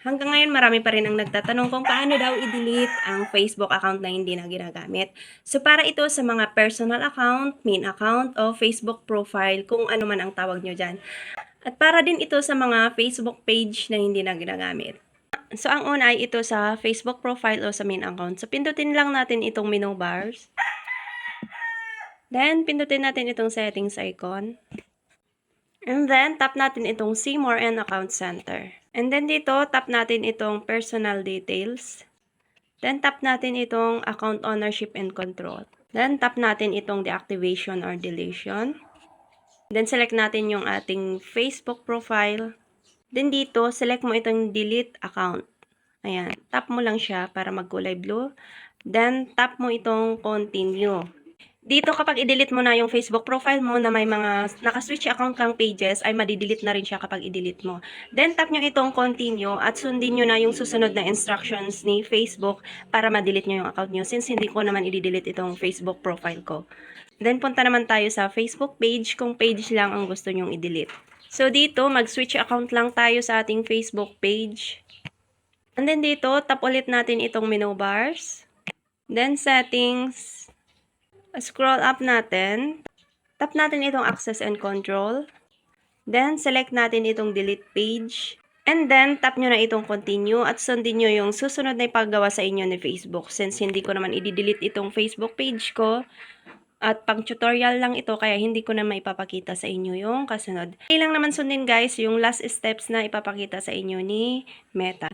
Hanggang ngayon marami pa rin ang nagtatanong kung paano daw i-delete ang Facebook account na hindi na ginagamit. So para ito sa mga personal account, main account o Facebook profile kung ano man ang tawag nyo dyan. At para din ito sa mga Facebook page na hindi na ginagamit. So ang una ay ito sa Facebook profile o sa main account. So pindutin lang natin itong menu bars. Then pindutin natin itong settings icon. And then, tap natin itong See More and Account Center. And then dito, tap natin itong Personal Details. Then, tap natin itong Account Ownership and Control. Then, tap natin itong Deactivation or Deletion. Then, select natin yung ating Facebook profile. Then, dito, select mo itong Delete Account. Ayan, tap mo lang siya para magkulay blue. Then, tap mo itong Continue. Dito kapag i-delete mo na yung Facebook profile mo na may mga naka-switch account kang pages, ay madi-delete na rin siya kapag i-delete mo. Then tap nyo itong continue at sundin nyo na yung susunod na instructions ni Facebook para ma-delete nyo yung account nyo since hindi ko naman i-delete itong Facebook profile ko. Then punta naman tayo sa Facebook page kung page lang ang gusto nyong i-delete. So dito mag-switch account lang tayo sa ating Facebook page. And then dito tap ulit natin itong menu bars. Then settings. Scroll up natin, tap natin itong access and control, then select natin itong delete page, and then tap nyo na itong continue at sundin nyo yung susunod na ipagawa sa inyo ni Facebook since hindi ko naman i-delete itong Facebook page ko at pang tutorial lang ito kaya hindi ko na maipapakita sa inyo yung kasunod. Hindi lang naman sundin guys yung last steps na ipapakita sa inyo ni Meta.